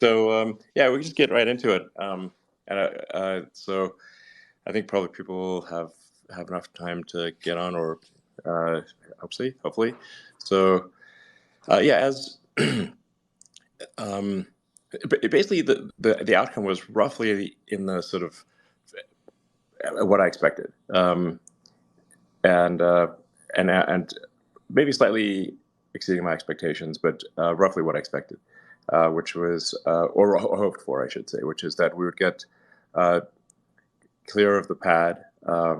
Yeah, we can just get right into it. So I think probably people will have enough time to get on, or hopefully. So yeah, as basically the outcome was roughly in the sort of what I expected, and maybe slightly exceeding my expectations, but roughly what I expected. Which was, or hoped for, I should say, which is that we would get clear of the pad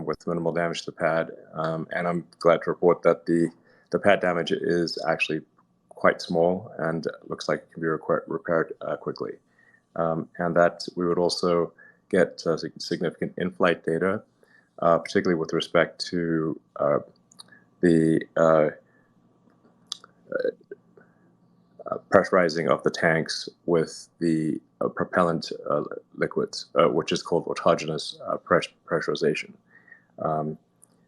with minimal damage to the pad. And I'm glad to report that the pad damage is actually quite small and looks like it can be repaired quickly. And that we would also get significant in-flight data, particularly with respect to the pressurizing of the tanks with the propellant liquids, which is called autogenous pressurization,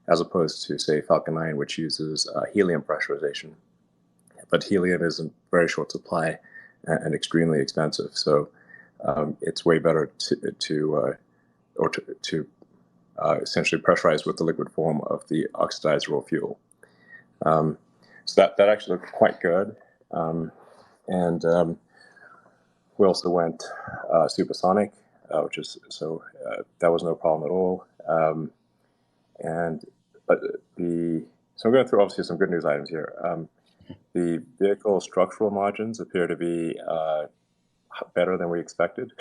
as opposed to, say, Falcon 9, which uses helium pressurization. But helium is in very short supply and extremely expensive, so it's way better to essentially pressurize with the liquid form of the oxidized raw fuel. So that actually looked quite good. And we also went supersonic, which is that was no problem at all. So I'm going through obviously some good news items here. The vehicle structural margins appear to be better than we expected,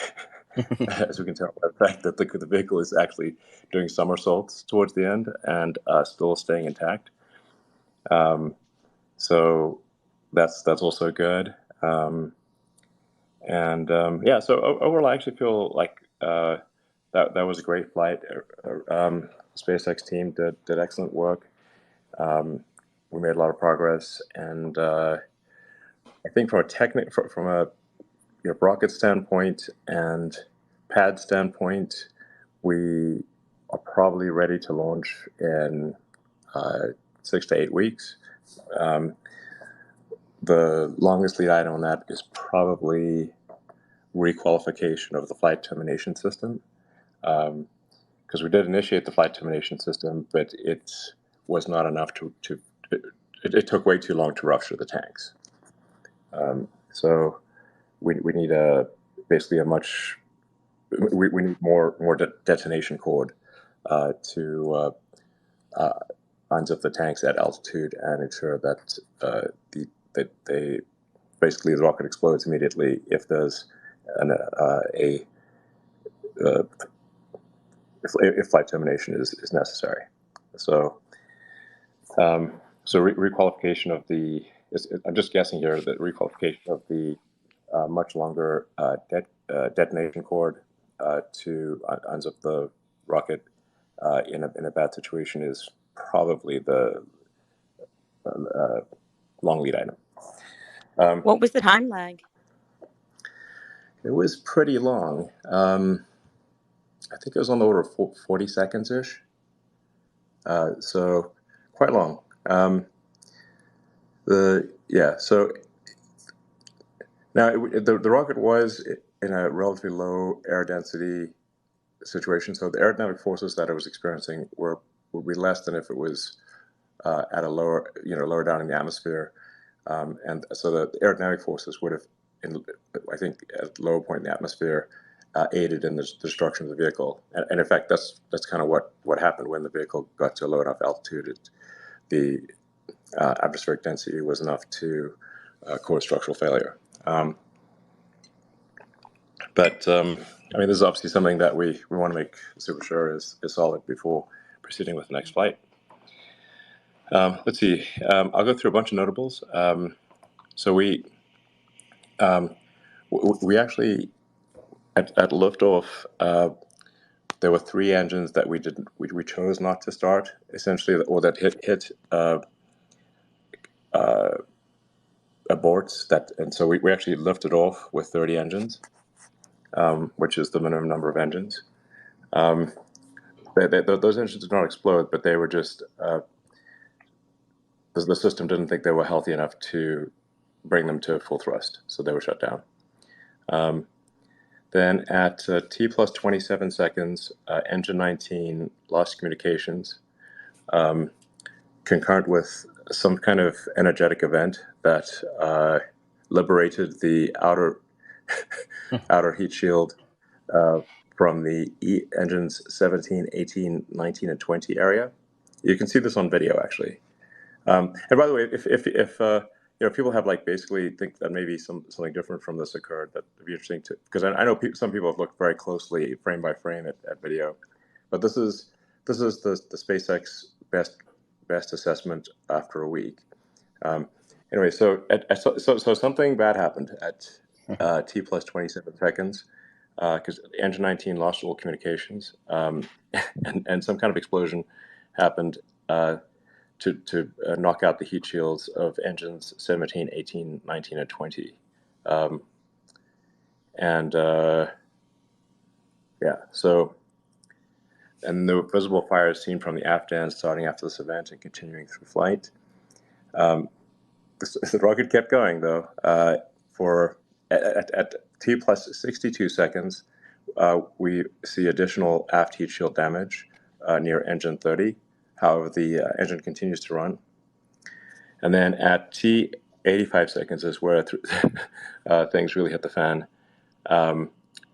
as we can tell by the fact that the vehicle is actually doing somersaults towards the end and still staying intact. So that's also good. Yeah, so overall, I actually feel like that was a great flight. SpaceX team did excellent work. We made a lot of progress, and I think from a rocket standpoint and pad standpoint, we are probably ready to launch in 6 to 8 weeks. The longest lead item on that is probably requalification of the flight termination system, because we did initiate the flight termination system, but it was not enough it took way too long to rupture the tanks. So we need basically we need more detonation cord to unzip the tanks at altitude and ensure that they basically the rocket explodes immediately if there's if flight termination is necessary. So requalification of I'm just guessing here that requalification of the much longer detonation cord to unzip the rocket in a bad situation is probably the long lead item. What was the time lag? It was pretty long. I think it was on the order of 40 seconds-ish. So quite long. So now the rocket was in a relatively low air density situation, so the aerodynamic forces that it was experiencing would be less than if it was at a lower down in the atmosphere, and so the aerodynamic forces would have, I think, at a lower point in the atmosphere, aided in the destruction of the vehicle. And in fact, that's kind of what happened when the vehicle got to a low enough altitude. The atmospheric density was enough to cause structural failure. But I mean, this is obviously something that we want to make super sure is solid before proceeding with the next flight. Let's see. I'll go through a bunch of notables. So we actually at liftoff, there were 3 engines that we chose not to start, essentially, or that hit aborts. And so we actually lifted off with 30 engines, which is the minimum number of engines. Those engines did not explode, but they were just the system didn't think they were healthy enough to bring them to full thrust, so they were shut down. Then at T plus 27 seconds, engine 19 lost communications, concurrent with some kind of energetic event that liberated the outer heat shield from the engines 17, 18, 19, and 20 area. You can see this on video, actually. And by the way, if people have basically think that maybe something different from this occurred, that would be interesting to, because I know some people have looked very closely frame by frame at video, but this is the SpaceX best assessment after a week. Anyway, so something bad happened at T plus 27 seconds, because engine 19 lost all communications, and some kind of explosion happened to knock out the heat shields of engines 17, 18, 19, and 20. And the visible fires seen from the aft end starting after this event and continuing through flight. The rocket kept going, though. At T plus 62 seconds, we see additional aft heat shield damage near engine 30. However, the engine continues to run. And then at T 85 seconds is where things really hit the fan.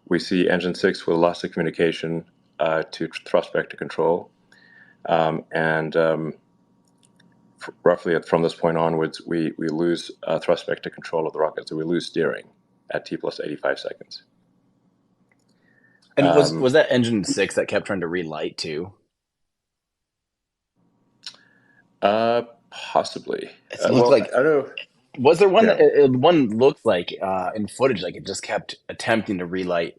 We see engine 6 with loss of communication to thrust vector control. Roughly from this point onwards, we lose thrust vector control of the rocket, so we lose steering at T plus 85 seconds. And was that engine 6 that kept trying to relight too? Possibly. It looked like, I don't know. Was there one that one looked like in footage like it just kept attempting to relight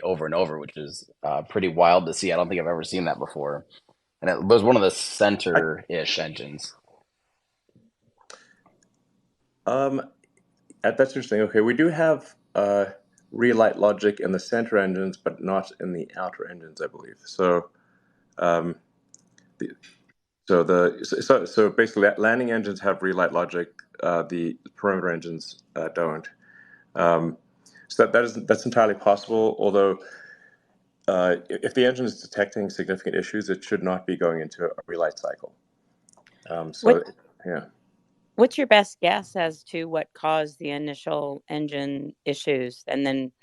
over and over, which is pretty wild to see. I don't think I've ever seen that before. And it was one of the center-ish engines. That's interesting. Okay, we do have relight logic in the center engines, but not in the outer engines, I believe. So, so basically, landing engines have relight logic. The perimeter engines don't. So that's entirely possible. Although, if the engine is detecting significant issues, it should not be going into a relight cycle. What's your best guess as to what caused the initial engine issues? And then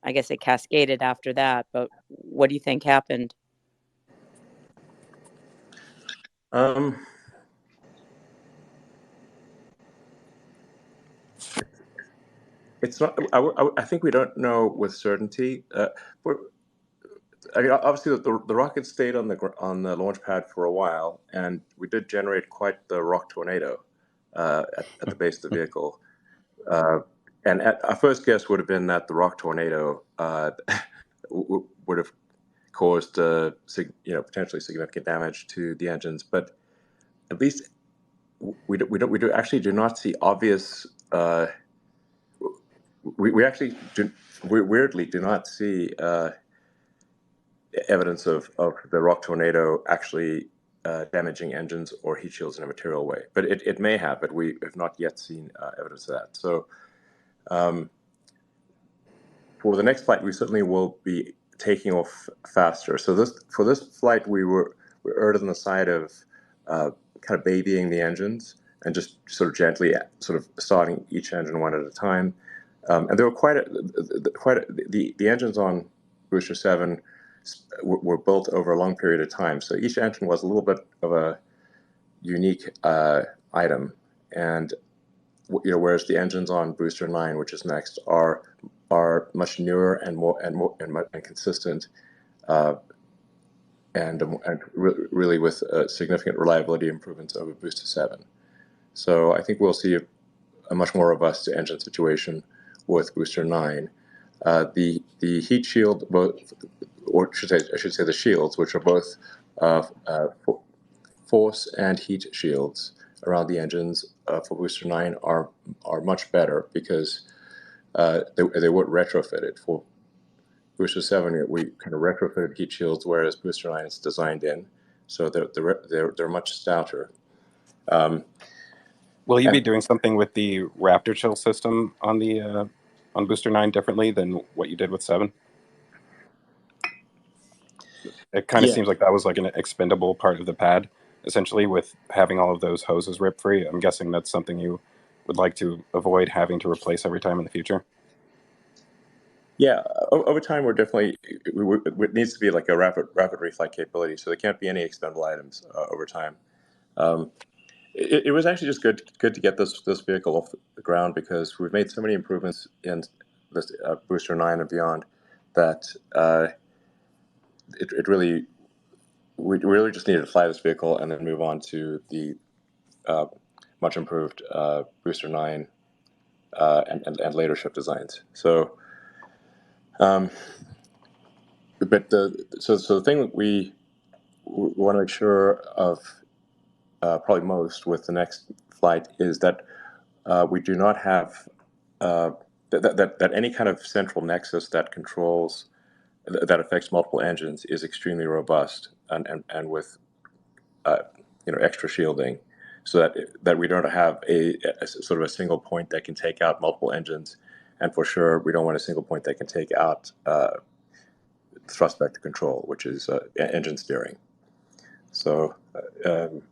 I guess it cascaded after that, but what do you think happened? It's not. I think we don't know with certainty. Obviously, the rocket stayed on the launch pad for a while, and we did generate quite the rock tornado at the base of the vehicle. And our first guess would have been that the rock tornado would have caused potentially significant damage to the engines, but at least we do not see obvious. We actually weirdly do not see evidence of the rock tornado actually damaging engines or heat shields in a material way. But it may have, but we have not yet seen evidence of that. So for the next flight, we certainly will be taking off faster. So for this flight, we erred on the side of kind of babying the engines and just sort of gently starting each engine one at a time. And there were the engines on Booster 7 were built over a long period of time. So each engine was a little bit of a unique item. And whereas the engines on Booster 9, which is next, are much newer and more consistent, and really with significant reliability improvements over Booster 7. So I think we'll see a much more robust engine situation with Booster 9. The heat shield, I should say the shields, which are both force and heat shields around the engines for Booster 9 are much better because they weren't retrofitted. For Booster 7, we kind of retrofitted heat shields, whereas Booster 9 is designed in, so they're much stouter. Will you be doing something with the Raptor chill system on the on Booster 9 differently than what you did with 7? It kind of seems like that was like an expendable part of the pad, essentially, with having all of those hoses rip free. I'm guessing that's something you would like to avoid having to replace every time in the future. Yeah, over time, we're definitely, it needs to be like a rapid reflight capability, so there can't be any expendable items over time. It was actually just good to get this vehicle off the ground, because we've made so many improvements in this Booster 9 and beyond that we really just needed to fly this vehicle and then move on to the much improved Booster 9 and later ship designs. So, but the thing that we want to make sure of probably most with the next flight is that we do not have that any kind of central nexus that controls that affects multiple engines is extremely robust and with extra shielding, so that we don't have a sort of a single point that can take out multiple engines, and for sure we don't want a single point that can take out thrust vector control, which is engine steering. So the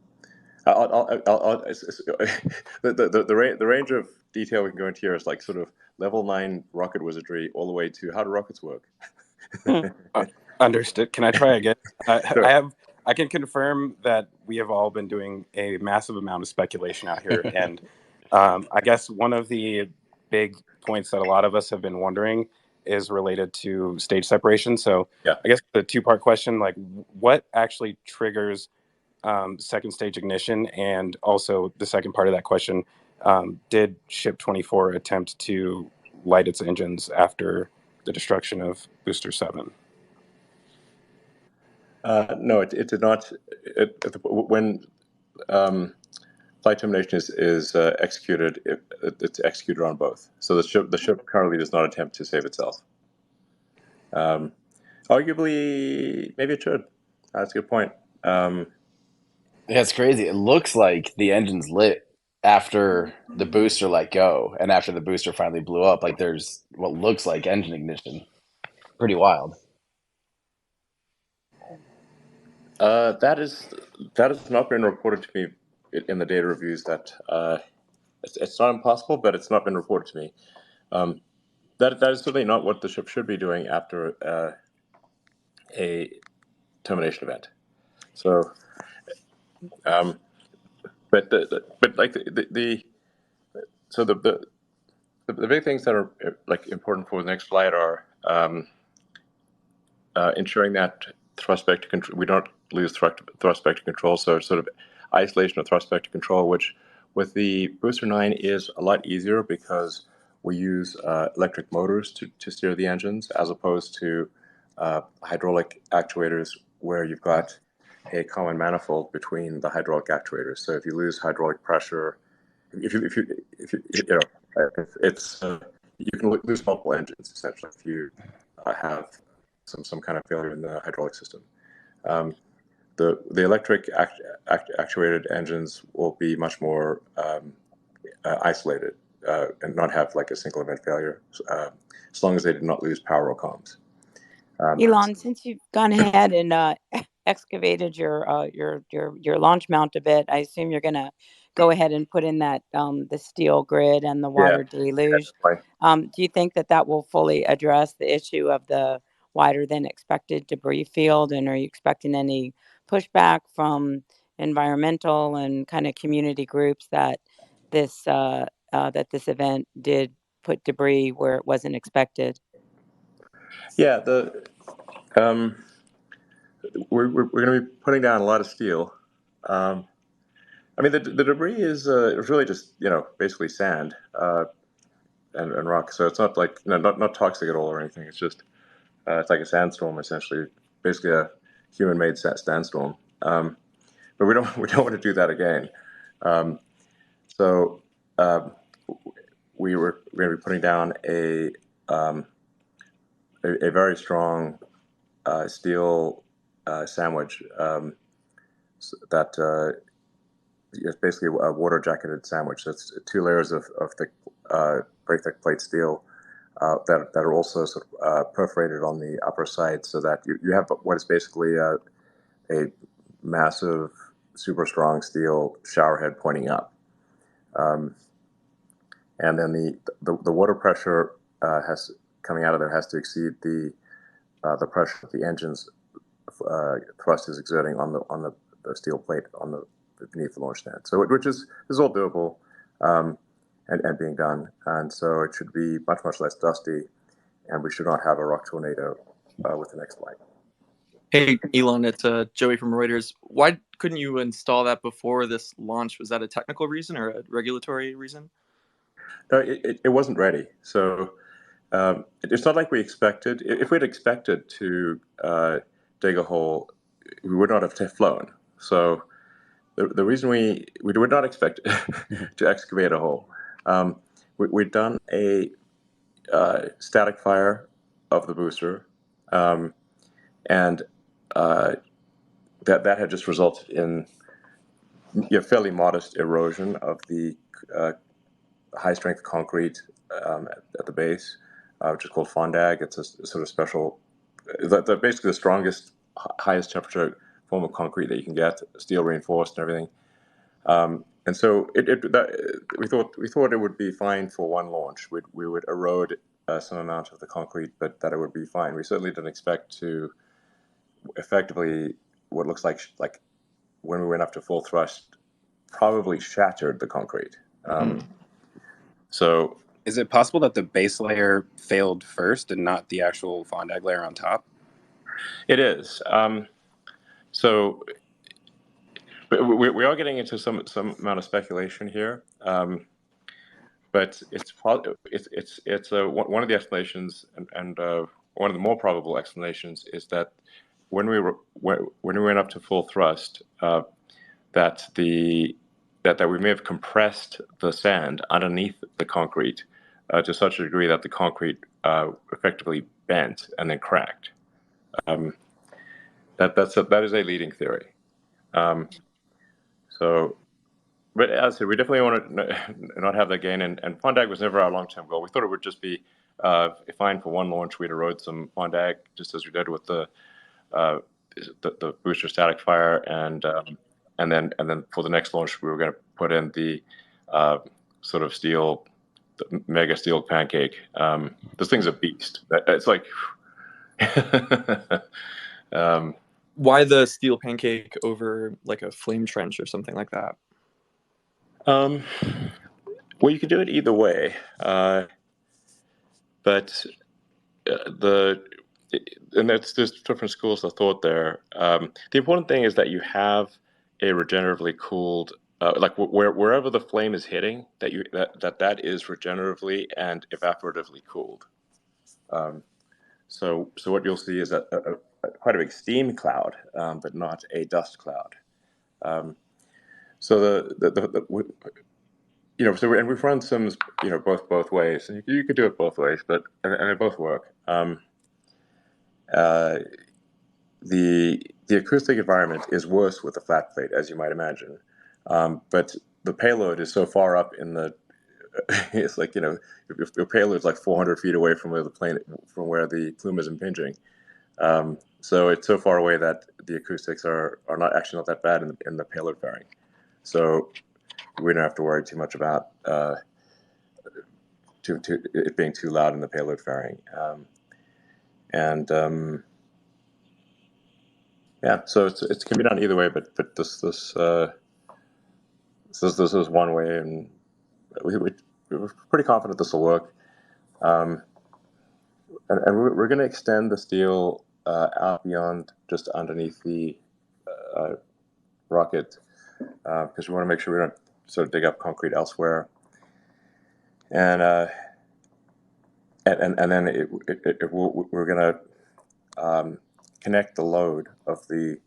range of detail we can go into here is like sort of level 9 rocket wizardry all the way to how do rockets work. Understood. Can I try again? Sure. I can confirm that we have all been doing a massive amount of speculation out here, and I guess one of the big points that a lot of us have been wondering is related to stage separation. So Yeah. I guess the two-part question, like what actually triggers second stage ignition, and also the second part of that question, did Ship 24 attempt to light its engines after the destruction of Booster 7? No, it did not. When flight termination is executed, it's executed on both. So the ship currently does not attempt to save itself. Arguably, maybe it should. That's a good point. That's crazy. It looks like the engine's lit after the booster let go and after the booster finally blew up. Like there's what looks like engine ignition. Pretty wild. That has not been reported to me in the data reviews. That it's not impossible, but it's not been reported to me. That is certainly not what the ship should be doing after a termination event. So, but like the big things that are like important for the next flight are ensuring that thrust vector control, we don't lose thrust vector control. So sort of isolation of thrust vector control, which with the Booster 9 is a lot easier because we use electric motors to steer the engines, as opposed to hydraulic actuators where you've got a common manifold between the hydraulic actuators. So if you lose hydraulic pressure, if you it's you can lose multiple engines essentially if you have some kind of failure in the hydraulic system. The electric actuated engines will be much more isolated and not have like a single event failure, as long as they did not lose power or comms. Elon, since you've gone ahead and excavated your launch mount a bit, I assume you're going to go ahead and put in that the steel grid and the water deluge. Do you think that will fully address the issue of the wider than expected debris field, and are you expecting any pushback from environmental and kind of community groups that this event did put debris where it wasn't expected? Yeah, we're going to be putting down a lot of steel. I mean, the debris is really just basically sand and rock. So it's not like not toxic at all or anything. It's just it's like a sandstorm essentially, basically a human-made sandstorm. But we don't want to do that again. So we're going to be putting down a very strong steel sandwich that is basically a water jacketed sandwich. So it's 2 layers of thick, very thick plate steel that are also sort of perforated on the upper side, so that you have what is basically a massive, super strong steel shower head pointing up. And then the water pressure coming out of there has to exceed the pressure that the engine's thrust is exerting on the steel plate beneath the launch stand. So which is all doable and being done. And so it should be much less dusty, and we should not have a rock tornado with the next flight. Hey, Elon, it's Joey from Reuters. Why couldn't you install that before this launch? Was that a technical reason or a regulatory reason? No, it wasn't ready. So it's not like we expected. If we'd expected to dig a hole, we would not have flown. So the reason we would not expect to excavate a hole, we'd done a static fire of the booster, and that had just resulted in fairly modest erosion of the high strength concrete at the base, which is called fondag. It's a sort of special, basically the strongest, highest temperature form of concrete that you can get, steel reinforced and everything. And so we thought it would be fine for one launch. We would erode some amount of the concrete, but that it would be fine. We certainly didn't expect to effectively what looks like when we went up to full thrust, probably shattered the concrete. So is it possible that the base layer failed first and not the actual fondag layer on top? It is. So we are getting into some amount of speculation here, but it's one of the explanations, and one of the more probable explanations is that when we went up to full thrust, that we may have compressed the sand underneath the concrete to such a degree that the concrete effectively bent and then cracked. That is a leading theory. But as I said, we definitely want to not have that gain, and fondag was never our long-term goal. We thought it would just be fine for one launch. We'd erode some fondag, just as we did with the booster static fire, and then for the next launch, we were going to put in the sort of the mega steel pancake. This thing's a beast. It's like. Why the steel pancake over like a flame trench or something like that? Well, you could do it either way, but there's different schools of thought there. The important thing is that you have a regeneratively cooled, wherever the flame is hitting, that is regeneratively and evaporatively cooled. So what you'll see is quite a big steam cloud, but not a dust cloud. So and we've run sims, both ways. And you could do it both ways, and they both work. The acoustic environment is worse with a flat plate, as you might imagine. But the payload is so far up in the, it's like, your payload is like 400 feet away from where the plume is impinging. So it's so far away that the acoustics are not that bad in the payload fairing. So we don't have to worry too much about it being too loud in the payload fairing. So it can be done either way, but this is one way, and we're pretty confident this will work. And we're going to extend the steel out beyond just underneath the rocket, because we want to make sure we don't sort of dig up concrete elsewhere. And then we're going to connect the load of the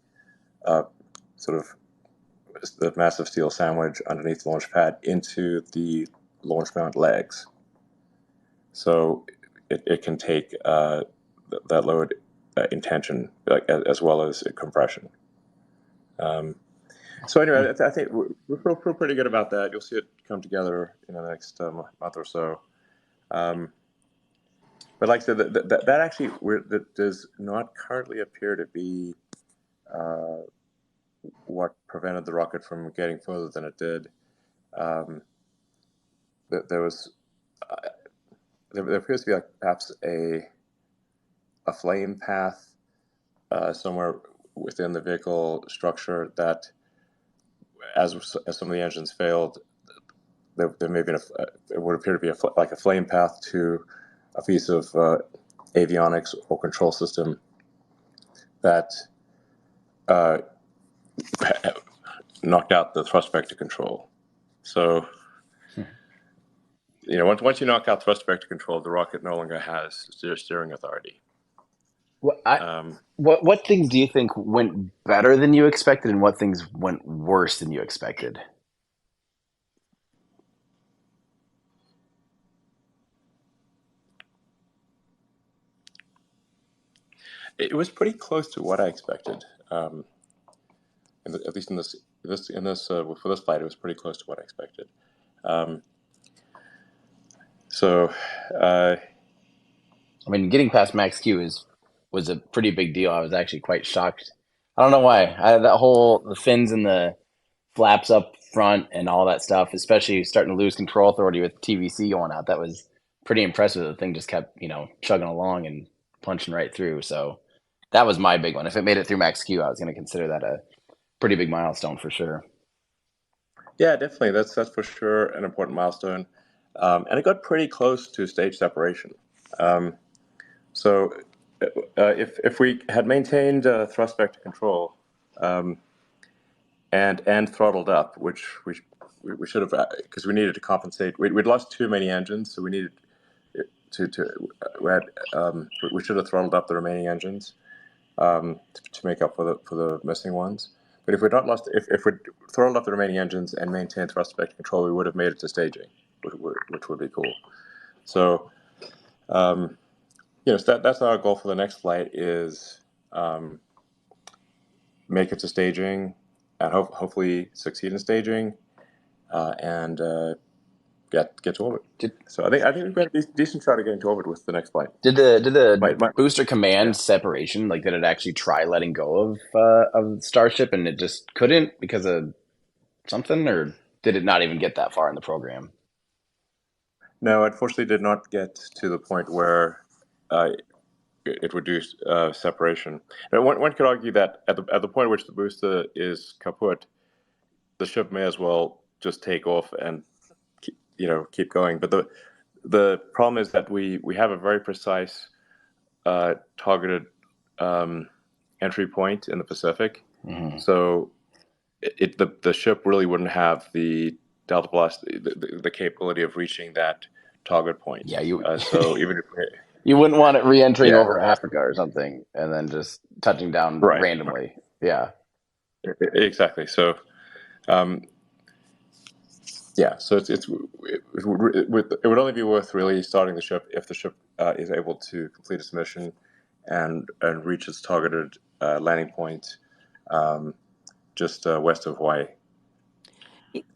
sort of the massive steel sandwich underneath the launch pad into the launch mount legs. So it can take that load in tension, as well as compression. So anyway, I think we feel pretty good about that. You'll see it come together in the next month or so. but like I said, that actually that does not currently appear to be what prevented the rocket from getting further than it did. There was there appears to be perhaps a flame path somewhere within the vehicle structure that, as some of the engines failed, there may be it would appear to be like a flame path to a piece of avionics or control system that knocked out the thrust vector control. So, once you knock out thrust vector control, the rocket no longer has steering authority. What things do you think went better than you expected, and what things went worse than you expected? It was pretty close to what I expected. At least in this for this flight, it was pretty close to what I expected. I mean, getting past max Q was a pretty big deal. I was actually quite shocked. I don't know why. The fins and the flaps up front and all that stuff, especially starting to lose control authority with TVC going out, that was pretty impressive. The thing just kept, chugging along and punching right through. So that was my big one. If it made it through max Q, I was going to consider that a pretty big milestone for sure. Yeah, definitely. That's for sure an important milestone. And it got pretty close to stage separation. So if we had maintained thrust vector control and throttled up, which we should have, because we needed to compensate. We'd lost too many engines, so we needed we should have throttled up the remaining engines to make up for the missing ones. But if we'd not lost, if we'd throttled up the remaining engines and maintained thrust vector control, we would have made it to staging, which would be cool. So, that's our goal for the next flight is make it to staging and hopefully succeed in staging and get to orbit. So I think we've got a decent shot of getting to orbit with the next flight. Did the booster command separation, like, did it actually try letting go of Starship and it just couldn't because of something, or did it not even get that far in the program? No, unfortunately, did not get to the point where it would do separation. And one could argue that at the point at which the booster is kaput, the ship may as well just take off and keep going. But the problem is that we have a very precise targeted entry point in the Pacific. Mm-hmm. So the ship really wouldn't have the delta velocity, the capability of reaching that target point. Yeah, so even if you wouldn't want it re-entering over Africa or something and then just touching down randomly. Right. Yeah, exactly. So, so it would only be worth really starting the ship if the ship is able to complete its mission and reach its targeted landing point just west of Hawaii.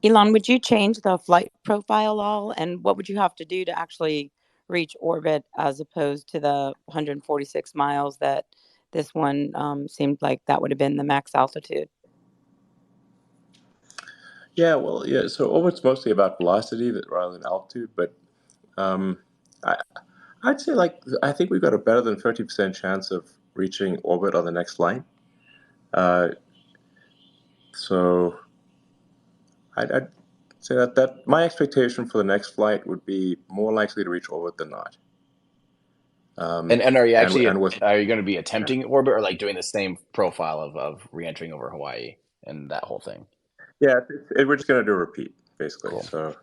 Elon, would you change the flight profile all, and what would you have to do to actually reach orbit as opposed to the 146 miles that this one seemed like that would have been the max altitude? Yeah, well, yeah. So orbit's mostly about velocity rather than altitude, but I'd say I think we've got a better than 50% chance of reaching orbit on the next flight. So I'd say that my expectation for the next flight would be more likely to reach orbit than not. And are you actually are you going to be attempting orbit or like doing the same profile of re-entering over Hawaii and that whole thing? Yeah, we're just going to do a repeat basically. Cool. So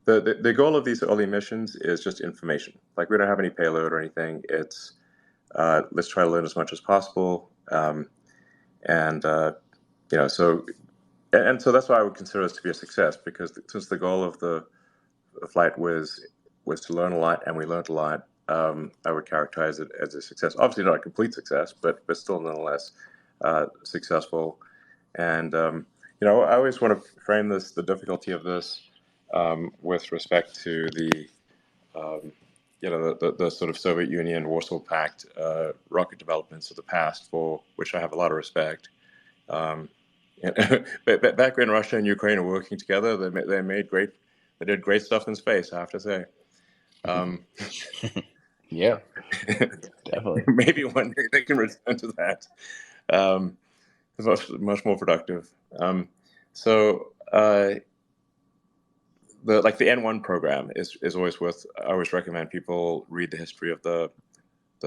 the goal of these early missions is just information. Like, we don't have any payload or anything. It's let's try to learn as much as possible, so that's why I would consider this to be a success, because since the goal of the flight was to learn a lot, and we learned a lot, I would characterize it as a success. Obviously not a complete success, but still nonetheless successful. And I always want to frame the difficulty of this with respect to the sort of Soviet Union, Warsaw Pact rocket developments of the past, for which I have a lot of respect. Back when Russia and Ukraine were working together, they did great stuff in space, I have to say. Yeah, definitely. Maybe one day they can return to that. It's much more productive. The N1 program is always worth. I always recommend people read the history of the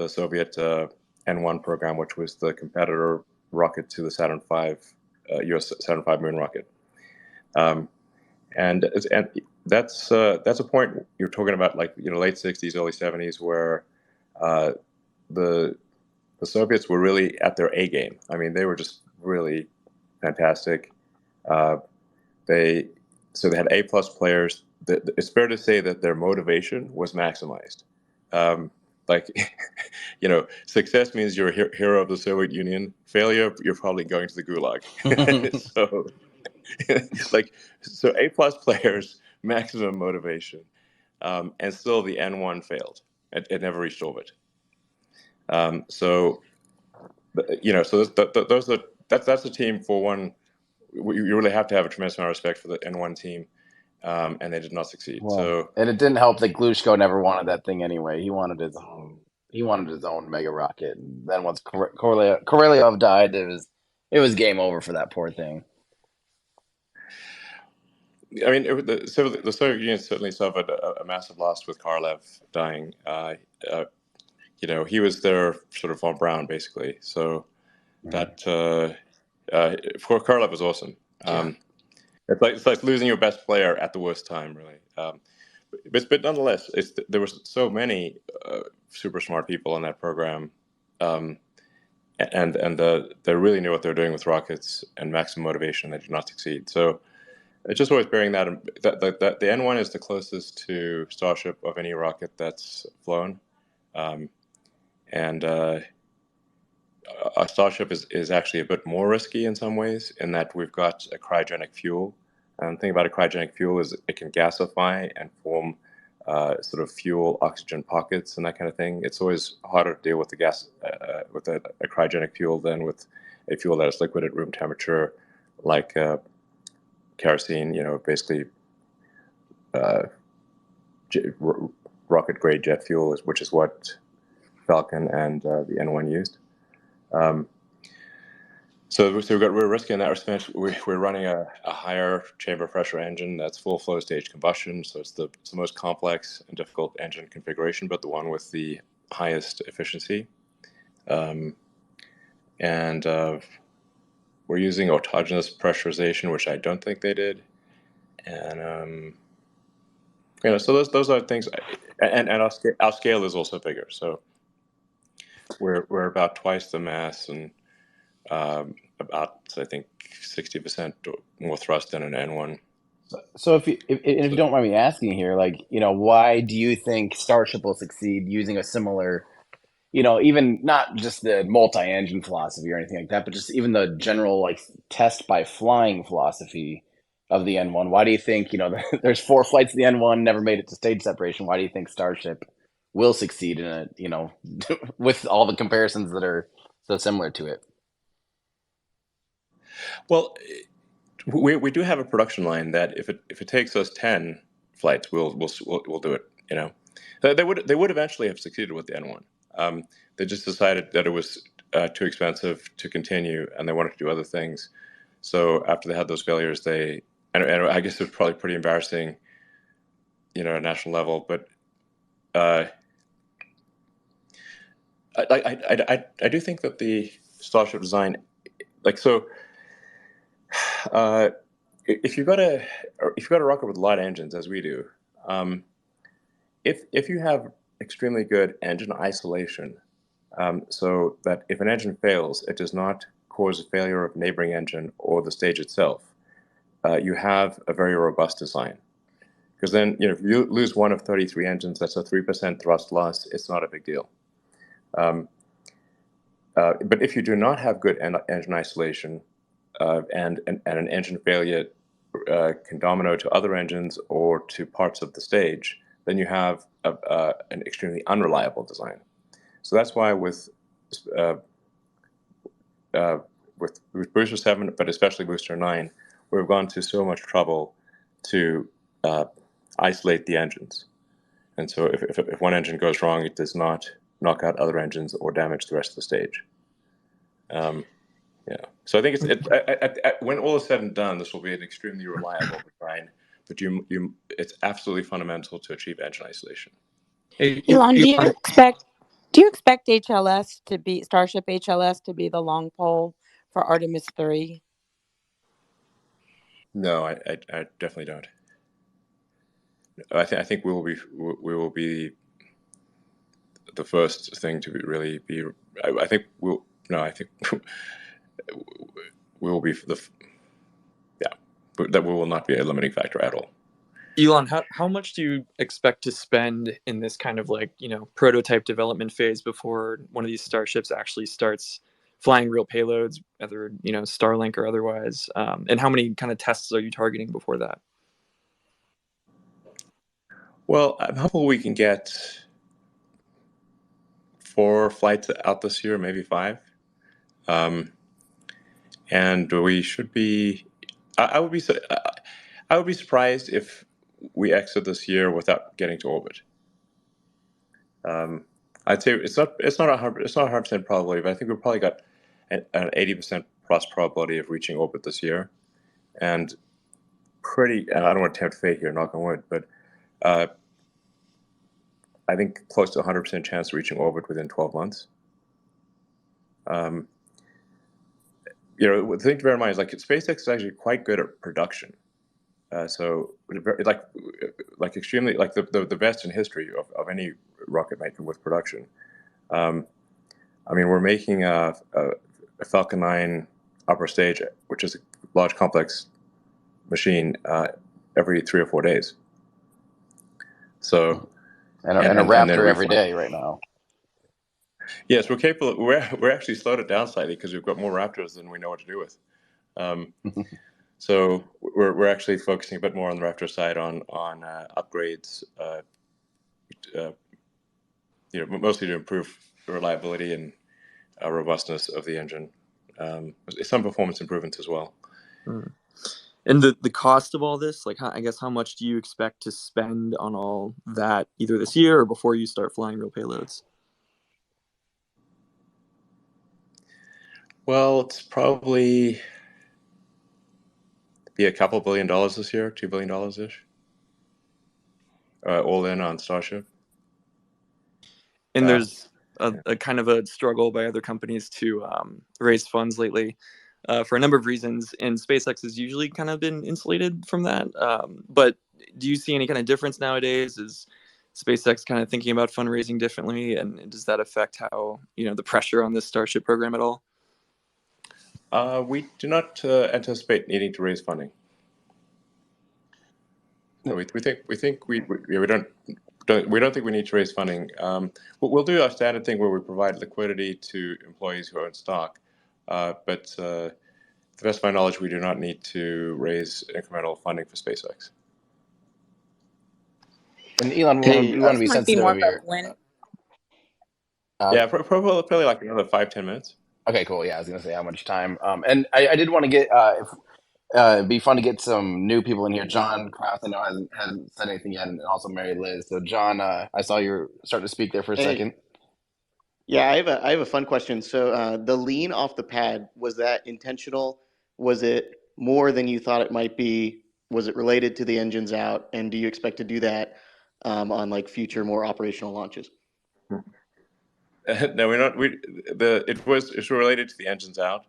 Soviet N1 program, which was the competitor rocket to the Saturn V, U.S. Saturn V moon rocket. And that's a point you're talking about, late 60s, early 70s, where the Soviets were really at their A game. I mean, they were just really fantastic. They had A+ players. It's fair to say that their motivation was maximized. Success means you're a hero of the Soviet Union. Failure, you're probably going to the gulag. So A+ players, maximum motivation, and still the N1 failed. It never reached orbit. So that's a team for one. You really have to have a tremendous amount of respect for the N1 team, and they did not succeed. Well, and it didn't help that Glushko never wanted that thing anyway. He wanted his own. He wanted his own mega rocket. And then once Korolev died, it was game over for that poor thing. I mean, the Soviet Union certainly suffered a massive loss with Korolev dying. He was their sort of von Braun, basically. So that Korolev was awesome. It's like losing your best player at the worst time, really. But nonetheless, there were so many super smart people in that program, and they really knew what they were doing with rockets and maximum motivation. They did not succeed. So it's just always bearing that the N1 is the closest to Starship of any rocket that's flown, and a Starship is actually a bit more risky in some ways, in that we've got a cryogenic fuel. And the thing about a cryogenic fuel is it can gasify and form sort of fuel oxygen pockets and that kind of thing. It's always harder to deal with the gas with a cryogenic fuel than with a fuel that is liquid at room temperature, like kerosene. Basically rocket grade jet fuel, which is what Falcon and the N1 used. So we're risky in that respect. We're running a higher chamber pressure engine that's full flow stage combustion. So it's the most complex and difficult engine configuration, but the one with the highest efficiency. And we're using autogenous pressurization, which I don't think they did. And so those are things. And our scale is also bigger. So we're about twice the mass and about, I think, 60% more thrust than an N1. So if you don't mind me asking here, why do you think Starship will succeed using a similar, even not just the multi-engine philosophy or anything like that, but just even the general test by flying philosophy of the N1? Why do you think, there's 4 flights of the N1, never made it to stage separation? Why do you think Starship will succeed in it, with all the comparisons that are so similar to it? Well, we do have a production line that if it takes us 10 flights, we'll do it. They would eventually have succeeded with the N1. They just decided that it was too expensive to continue, and they wanted to do other things. So after they had those failures, and I guess it was probably pretty embarrassing, at a national level. But I do think that the Starship design, if you've got a rocket with a lot of engines, as we do, if you have extremely good engine isolation, so that if an engine fails, it does not cause a failure of neighboring engine or the stage itself, you have a very robust design. Because then, if you lose one of 33 engines, that's a 3% thrust loss. It's not a big deal. But if you do not have good engine isolation, and an engine failure can domino to other engines or to parts of the stage, then you have an extremely unreliable design. So that's why with Booster 7, but especially Booster 9, we've gone to so much trouble to isolate the engines. And so if one engine goes wrong, it does not knock out other engines or damage the rest of the stage. Yeah. So I think when all is said and done, this will be an extremely reliable design. But it's absolutely fundamental to achieve engine isolation. Hey, Elon, do you expect HLS to be Starship HLS to be the long pole for Artemis 3? No, I definitely don't. I think we will be the first thing to really be. I think we will be that we will not be a limiting factor at all. Elon, how much do you expect to spend in this kind of prototype development phase before one of these starships actually starts flying real payloads, whether Starlink or otherwise? And how many kind of tests are you targeting before that? Well, I'm hopeful we can get 4 flights out this year, maybe 5. And we should be. I would be surprised if we exit this year without getting to orbit. I'd say it's not 100% probability, but I think we've probably got an 80% plus probability of reaching orbit this year, and I don't want to tempt fate here, knock on wood, but I think close to 100% chance of reaching orbit within 12 months. The thing to bear in mind is SpaceX is actually quite good at production. So extremely the best in history of any rocket maker with production. We're making a Falcon 9 upper stage, which is a large complex machine, every 3 or 4 days. So and a Raptor every day right now. Yes, we're capable. We're actually slowed it down slightly because we've got more Raptors than we know what to do with. So we're actually focusing a bit more on the Raptor side on upgrades, mostly to improve the reliability and robustness of the engine. Some performance improvements as well. And the cost of all this, how much do you expect to spend on all that either this year or before you start flying real payloads? Well, it's probably be a couple $2 billion this year, $2 billion ish, all in on Starship. And there's a kind of a struggle by other companies to raise funds lately for a number of reasons, and SpaceX has usually kind of been insulated from that. But do you see any kind of difference nowadays? Is SpaceX kind of thinking about fundraising differently, and does that affect how the pressure on this Starship program at all? We do not anticipate needing to raise funding. No, we think we don't think we need to raise funding. We'll do our standard thing where we provide liquidity to employees who own stock, but to the best of my knowledge, we do not need to raise incremental funding for SpaceX. And Elon, we want to be sensitive over here. Yeah, probably like another 5-10 minutes. Okay, cool. Yeah, I was going to say how much time. And I did want to get it'd be fun to get some new people in here. John Kraus, I know hasn't said anything yet, and also Mary Liz. So John, I saw you were starting to speak there for a second. Yeah, I have a fun question. So the lean off the pad, was that intentional? Was it more than you thought it might be? Was it related to the engines out? And do you expect to do that on future more operational launches? No, we're not. It's related to the engines out,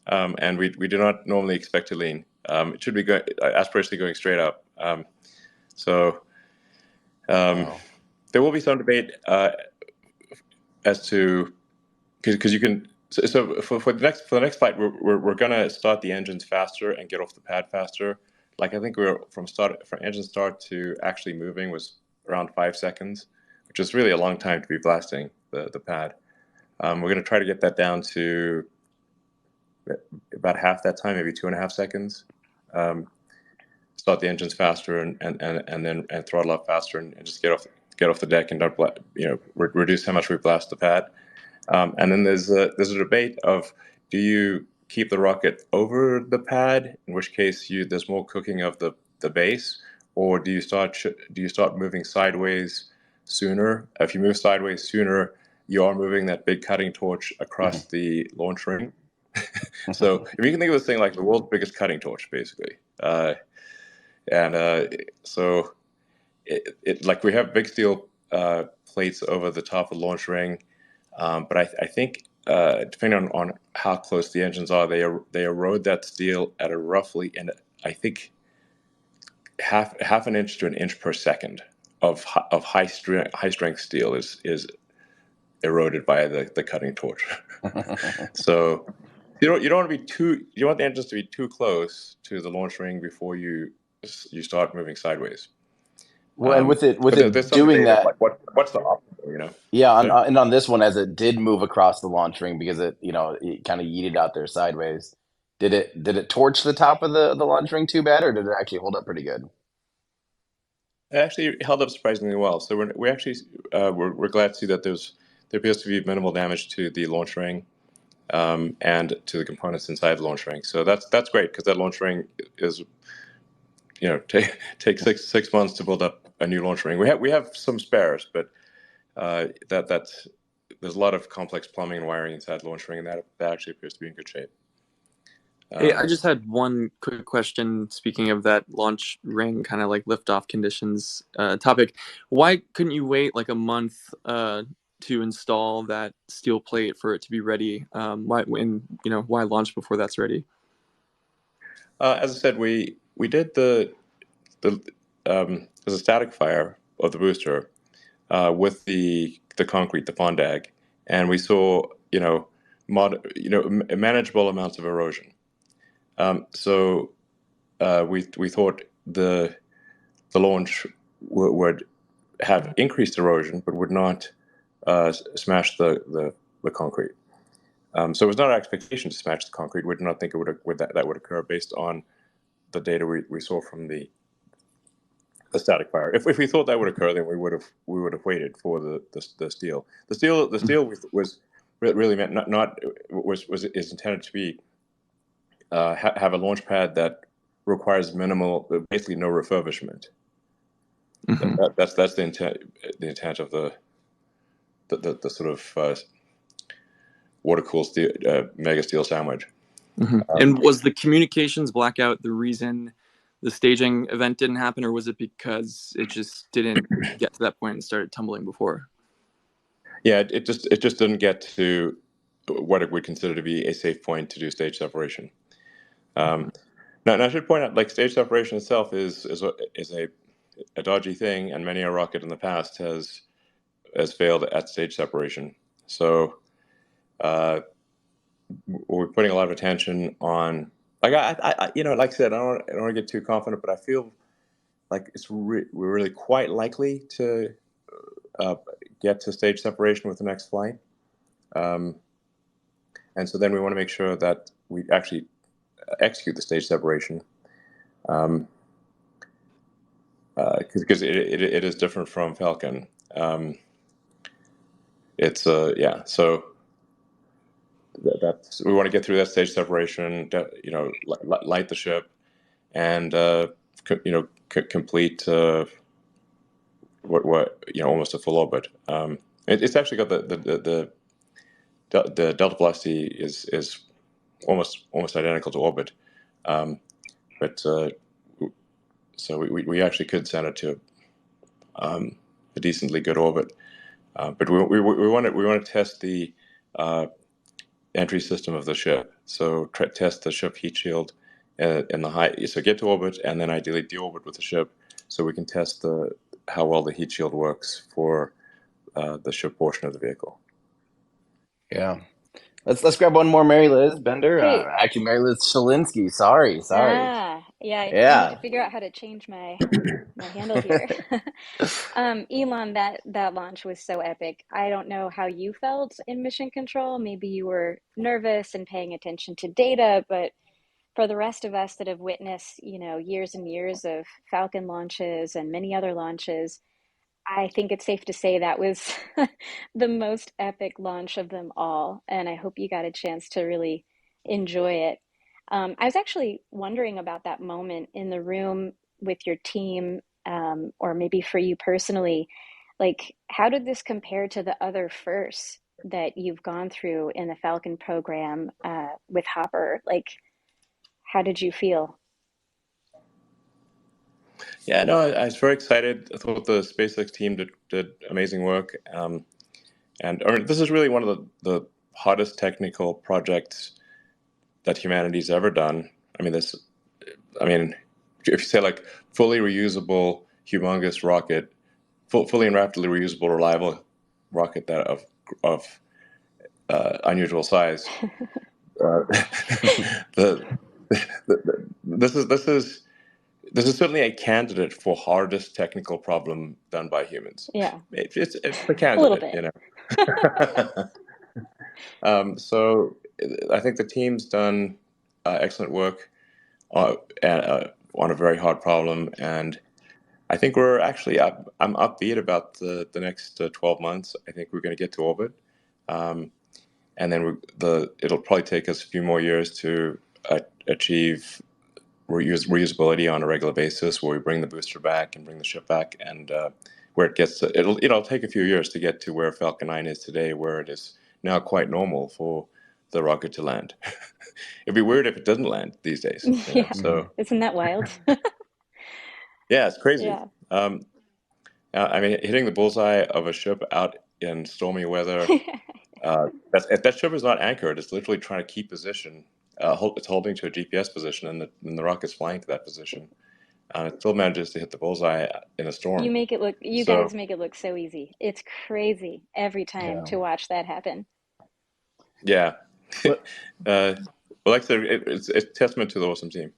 and we do not normally expect to lean. It should be aspirationally going straight up. There will be some debate as to because you can. So for the next flight, we're gonna start the engines faster and get off the pad faster. I think from engine start to actually moving was around 5 seconds, which is really a long time to be blasting the pad. We're going to try to get that down to about half that time, maybe 2.5 seconds. Start the engines faster and then throttle up faster and just get off get off the deck and don't reduce how much we blast the pad. And then there's a debate of, do you keep the rocket over the pad, in which case there's more cooking of the base, or do you start moving sideways sooner? If you move sideways sooner, you are moving that big cutting torch across the launch ring. So if you can think of this thing like the world's biggest cutting torch, basically. So like we have big steel plates over the top of the launch ring, but I think depending on how close the engines are, they erode that steel at a roughly, and I think half an inch to an inch per second of high strength steel is eroded by the cutting torch. So you don't want to be you want the engines to be too close to the launch ring before you start moving sideways. Well, and with it there's some doing debate of, that, like, what's the optimal, yeah, Sorry? and on this one, as it did move across the launch ring because it kind of yeeted out there sideways. Did it torch the top of the launch ring too bad, or did it actually hold up pretty good? It actually held up surprisingly well. So we actually we're glad to see that there appears to be minimal damage to the launch ring and to the components inside the launch ring. So that's great, because that launch ring is take 6 months to build up a new launch ring. We have some spares, but there's a lot of complex plumbing and wiring inside the launch ring, and that actually appears to be in good shape. Hey, I just had one quick question. Speaking of that launch ring, kind of like liftoff conditions topic, why couldn't you wait like a month to install that steel plate for it to be ready? Why launch before that's ready? As I said, we did there's a static fire of the booster with the concrete, the fondag, and we saw manageable amounts of erosion. So we thought the launch would have increased erosion, but would not smash the concrete. So it was not our expectation to smash the concrete. We did not think that would occur based on the data we saw from the static fire. If we thought that would occur, then we would have waited for the steel. The steel was really meant is intended to be have a launch pad that requires basically no refurbishment. Mm-hmm. That's the intent of the sort of water cooled steel, mega steel sandwich. Mm-hmm. And was the communications blackout the reason the staging event didn't happen, or was it because it just didn't get to that point and started tumbling before? Yeah, it just didn't get to what it would consider to be a safe point to do stage separation. Now I should point out, like, stage separation itself is a dodgy thing, and many a rocket in the past has failed at stage separation. So we're putting a lot of attention on, like I like I said, I don't want to get too confident, but I feel like we're really quite likely to get to stage separation with the next flight. And so then we want to make sure that we actually execute the stage separation, because it is different from Falcon. So that's, we want to get through that stage separation, light the ship, and complete almost a full orbit. It's actually got the delta velocity is almost identical to orbit, but so we actually could send it to a decently good orbit, but we want to test the entry system of the ship. So test the ship heat shield in the high. So get to orbit, and then ideally deorbit with the ship, so we can test how well the heat shield works for the ship portion of the vehicle. Yeah. Let's grab one more, Mary Liz Bender. Hey. Actually, Mary Liz Shalinsky. Sorry. Yeah, I need to figure out how to change my handle here. Elon, that launch was so epic. I don't know how you felt in mission control. Maybe you were nervous and paying attention to data, but for the rest of us that have witnessed, years and years of Falcon launches and many other launches, I think it's safe to say that was the most epic launch of them all, and I hope you got a chance to really enjoy it. I was actually wondering about that moment in the room with your team, or maybe for you personally. Like, how did this compare to the other firsts that you've gone through in the Falcon program with Hopper? Like, how did you feel? Yeah, no, I was very excited. I thought the SpaceX team did amazing work. And this is really one of the hardest technical projects that humanity's ever done. I mean, if you say like fully reusable, humongous rocket, fully and rapidly reusable, reliable rocket that of unusual size. This is certainly a candidate for hardest technical problem done by humans. Yeah, It's a a little candidate, bit. you know. So I think the team's done excellent work on a very hard problem, and I think we're actually I'm upbeat about the next 12 months. I think we're going to get to orbit, and then it'll probably take us a few more years to achieve reusability on a regular basis, where we bring the booster back and bring the ship back, and where it gets to, it'll take a few years to get to where Falcon 9 is today, where it is now quite normal for the rocket to land. It'd be weird if it doesn't land these days. You know? Yeah, So isn't that wild? yeah, it's crazy. Yeah. I mean, hitting the bullseye of a ship out in stormy weather. That ship is not anchored. It's literally trying to keep position. It's holding to a GPS position, and the rocket's flying to that position. It still manages to hit the bullseye in a storm. You guys make it look so easy. It's crazy every time to watch that happen. Yeah. Well, like I said, it's testament to the awesome team.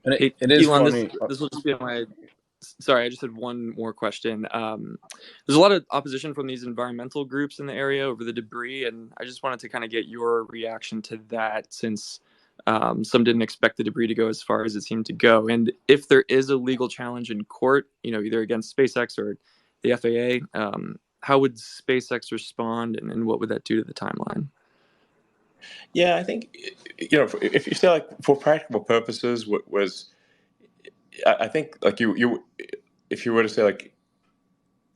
And it is Elon, funny. this will just be my. Sorry, I just had one more question. There's a lot of opposition from these environmental groups in the area over the debris, and I just wanted to kind of get your reaction to that, since some didn't expect the debris to go as far as it seemed to go. And if there is a legal challenge in court, either against SpaceX or the FAA, how would SpaceX respond, and what would that do to the timeline? Yeah, I think, if you say like for practical purposes, I think like you if you were to say like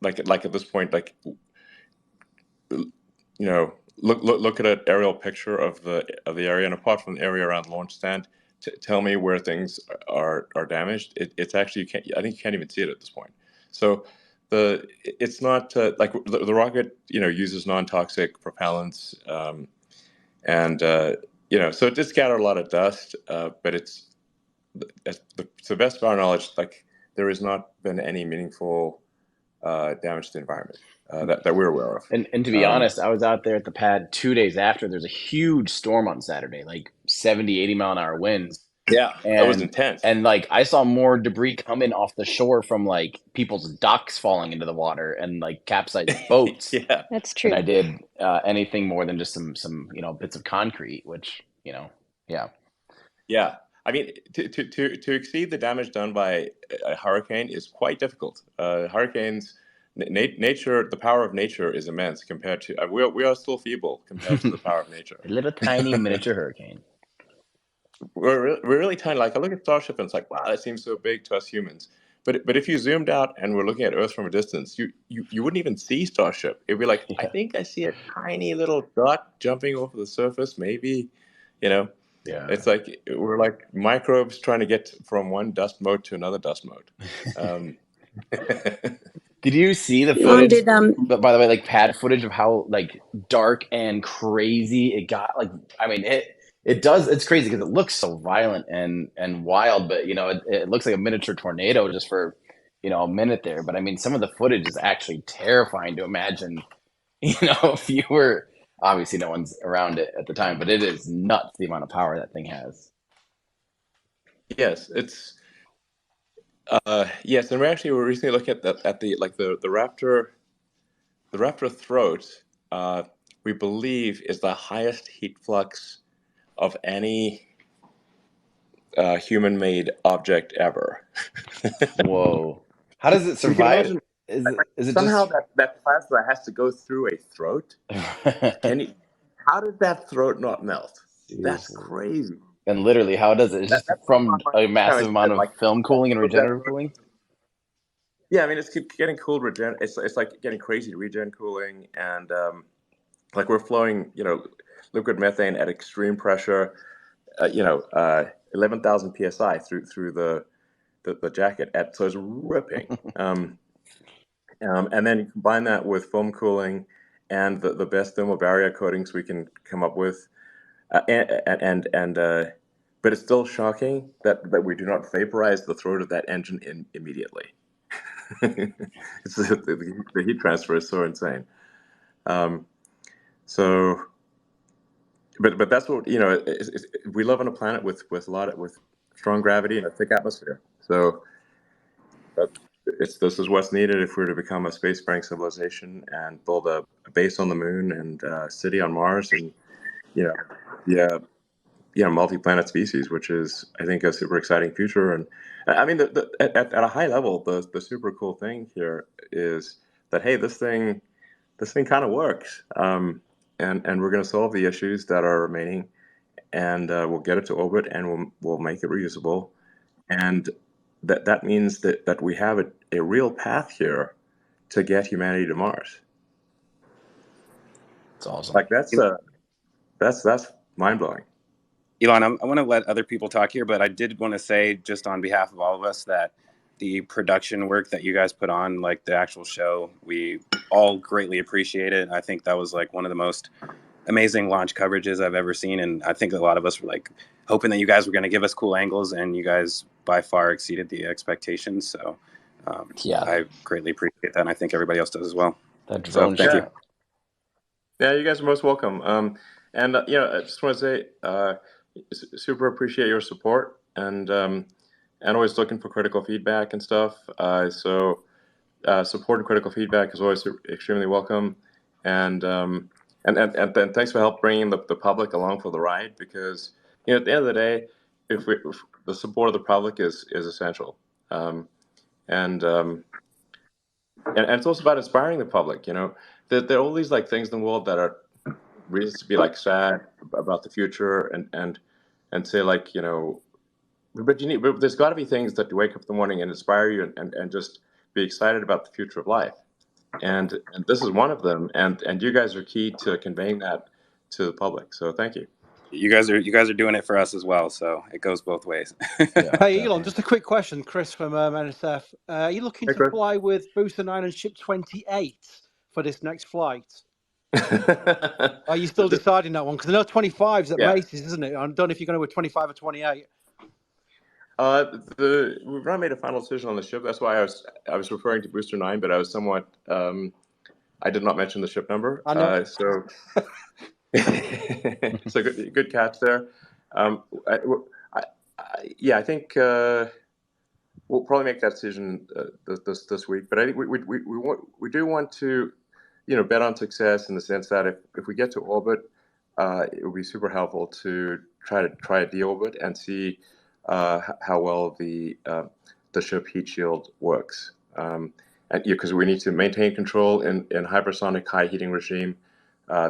at this point, like, look at an aerial picture of the area, and apart from the area around the launch stand, tell me where things are damaged. It's actually, I think you can't even see it at this point. So it's not like the rocket uses non-toxic propellants, and so it did scatter a lot of dust, but it's to the best of our knowledge, like, there has not been any meaningful damage to the environment that we're aware of. And to be honest, I was out there at the pad 2 days after. There's a huge storm on Saturday, like 70, 80 mile an hour winds. Yeah, that was intense. And like, I saw more debris coming off the shore from like people's docks falling into the water and like capsized boats. Yeah, that's true. Than I did anything more than just some bits of concrete, which yeah. Yeah, I mean, to exceed the damage done by a hurricane is quite difficult. Hurricanes, nature, the power of nature is immense compared to we are still feeble compared to the power of nature. A little tiny miniature hurricane. We're really tiny. Like, I look at Starship and it's like, wow, that seems so big to us humans. But if you zoomed out and were looking at Earth from a distance, you wouldn't even see Starship. It'd be like, I think I see a tiny little dot jumping over the surface, maybe, Yeah. It's like we're like microbes trying to get from one dust mote to another dust mote. Did you see the footage? But by the way, like pad footage of how like dark and crazy it got. Like, I mean, it does. It's crazy because it looks so violent and wild, but it looks like a miniature tornado just for a minute there. But I mean, some of the footage is actually terrifying to imagine. If you were, obviously no one's around it at the time, but it is nuts the amount of power that thing has. Yes, it's yes, and we actually were recently looking at the Raptor. The Raptor throat, we believe, is the highest heat flux of any human-made object ever. Whoa! How does it survive? Is it somehow just that plasma has to go through a throat? How did that throat not melt? That's seriously? crazy. And literally, how does it? It's just That's from a massive amount of like film cooling and put that regenerative cooling. Yeah, I mean, it's getting cooled regen. It's like getting crazy regen cooling, and like we're flowing, liquid methane at extreme pressure, 11,000 psi through the jacket, so it's ripping. And then you combine that with foam cooling and the best thermal barrier coatings we can come up with, but it's still shocking that we do not vaporize the throat of that engine immediately. It's the heat transfer is so insane. So, but that's what we live on a planet with strong gravity and a thick atmosphere. So this is what's needed if we're to become a spacefaring civilization and build a base on the moon and a city on Mars, and multi-planet species, which is, I think, a super exciting future. And I mean, at a high level, the super cool thing here is that, hey, this thing kind of works, and we're going to solve the issues that are remaining, and we'll get it to orbit, and we'll make it reusable, and that means that we have a real path here to get humanity to Mars. It's awesome. Like that's mind blowing. Elon, I want to let other people talk here, but I did want to say, just on behalf of all of us, that the production work that you guys put on, like the actual show, we all greatly appreciate it. I think that was like one of the most amazing launch coverages I've ever seen, and I think a lot of us were like hoping that you guys were going to give us cool angles, and you guys by far exceeded the expectations. So I greatly appreciate that, and I think everybody else does as well. That drone thank you. Yeah, you guys are most welcome. And I just want to say, super appreciate your support, and always looking for critical feedback and stuff. So support and critical feedback is always extremely welcome. And thanks for help bringing the public along for the ride, because at the end of the day, if the support of the public is essential, and it's also about inspiring the public. There are all these like things in the world that are reasons to be like sad about the future, and say like but there's got to be things that you wake up in the morning and inspire you, and just be excited about the future of life, and this is one of them, and you guys are key to conveying that to the public. So thank you. You guys are doing it for us as well, so it goes both ways. Hey Elon, just a quick question, Chris from NSF. Are you looking to fly with Booster 9 and Ship 28 for this next flight? Are you still deciding that one? Because I know 25's at Macy's, isn't it? I don't know if you're going to go with 25 or 28. We've not made a final decision on the ship. That's why I was referring to Booster 9, but I was somewhat I did not mention the ship number. I know. So good catch there. I think we'll probably make that decision this week. But I think we do want to bet on success, in the sense that if we get to orbit, it would be super helpful to try a deorbit and see how well the ship heat shield works. And because we need to maintain control in hypersonic high heating regime,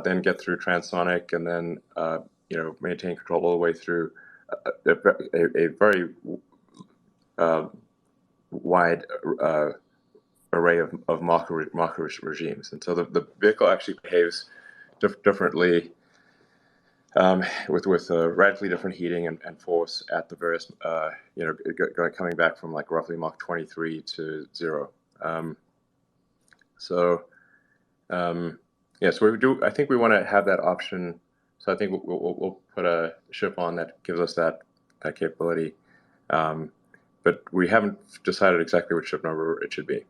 then get through transonic, and then maintain control all the way through a very wide array of Mach regimes. And so the vehicle actually behaves differently, with radically different heating and force at the various coming back from like roughly Mach 23 to 0. So we do. I think we want to have that option. So I think we'll put a ship on that gives us that capability. But we haven't decided exactly which ship number it should be.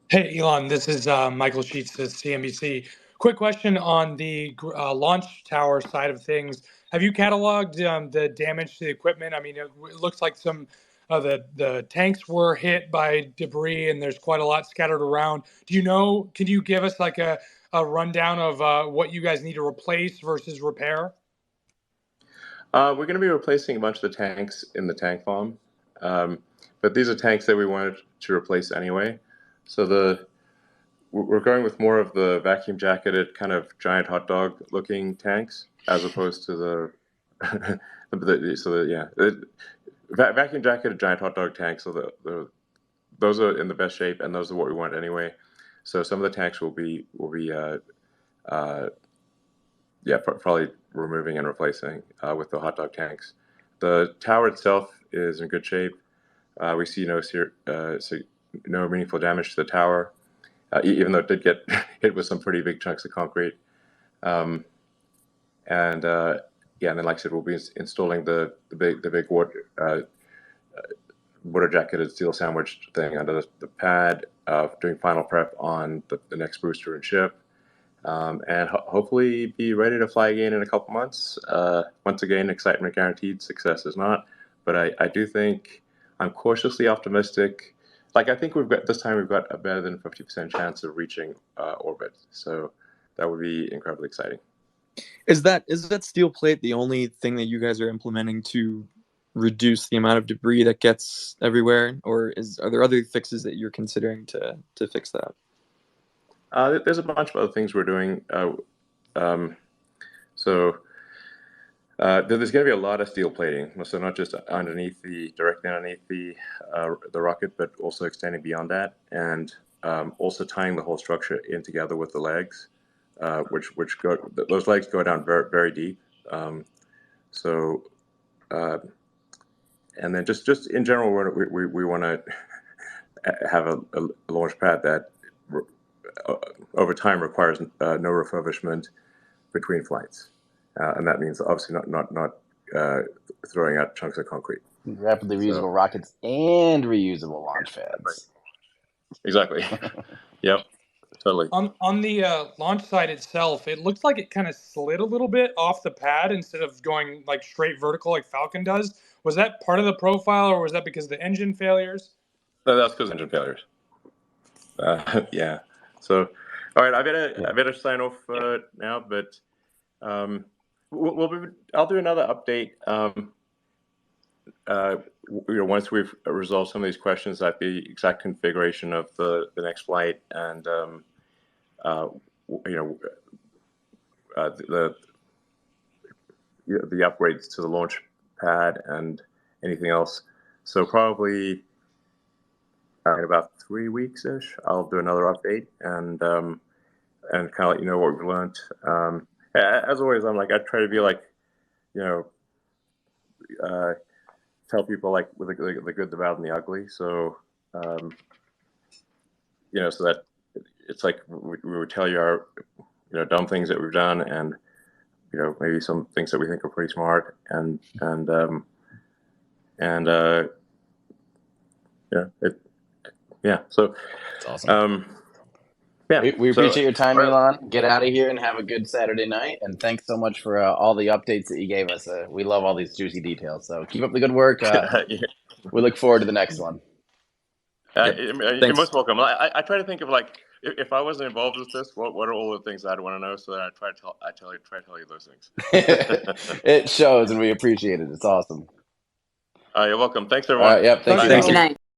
Hey, Elon, this is Michael Sheets at CNBC. Quick question on the launch tower side of things. Have you cataloged the damage to the equipment? I mean, it looks like some of the tanks were hit by debris, and there's quite a lot scattered around. Do you know, can you give us like a rundown of what you guys need to replace versus repair? We're going to be replacing a bunch of the tanks in the tank farm. But these are tanks that we wanted to replace anyway. we're going with more of the vacuum jacketed kind of giant hot dog looking tanks as opposed to the vacuum jacketed giant hot dog tanks. So those are in the best shape, and those are what we want anyway. So some of the tanks will be probably removing and replacing with the hot dog tanks. The tower itself is in good shape. We see no meaningful damage to the tower, even though it did get hit with some pretty big chunks of concrete. And then like I said, we'll be installing the big water jacketed steel sandwich thing under the pad, doing final prep on the next booster and ship. And hopefully be ready to fly again in a couple months. Once again, excitement guaranteed, success is not. But I do think I'm cautiously optimistic. Like I think we've got a better than 50% chance of reaching orbit. So that would be incredibly exciting. Is that steel plate the only thing that you guys are implementing to reduce the amount of debris that gets everywhere, or are there other fixes that you're considering to fix that? There's a bunch of other things we're doing. There's going to be a lot of steel plating, so not just directly underneath the rocket, but also extending beyond that, and also tying the whole structure in together with the legs, those legs go down very, very deep. And then just in general, we want to have a launch pad that over time requires no refurbishment between flights, and that means obviously not throwing out chunks of concrete. Rapidly reusable rockets and reusable launch pads. Exactly. Yep. Totally. On the launch side itself, it looks like it kind of slid a little bit off the pad instead of going like straight vertical like Falcon does. Was that part of the profile, or was that because of the engine failures? That's because of engine failures. Yeah. So, all right, I better sign off now. But I'll do another update. Once we've resolved some of these questions, like the exact configuration of the next flight, and the upgrades to the launch pad and anything else. So probably in about 3 weeks ish, I'll do another update and kind of let you know what we've learned. As always, I try to be tell people like with the good, the bad, and the ugly. So so that it's like we would tell you our dumb things that we've done, and maybe some things that we think are pretty smart, and so it's awesome. We appreciate your time, Elon. Get out of here and have a good Saturday night, and thanks so much for all the updates that you gave us. We love all these juicy details, so keep up the good work. We look forward to the next one. You're most welcome. I try to think of if I wasn't involved with this, what are all the things I'd want to know, so that I try to tell you those things. It shows, and we appreciate it. It's awesome. You're welcome. Thanks, everyone. Yep. Thank you. Good night.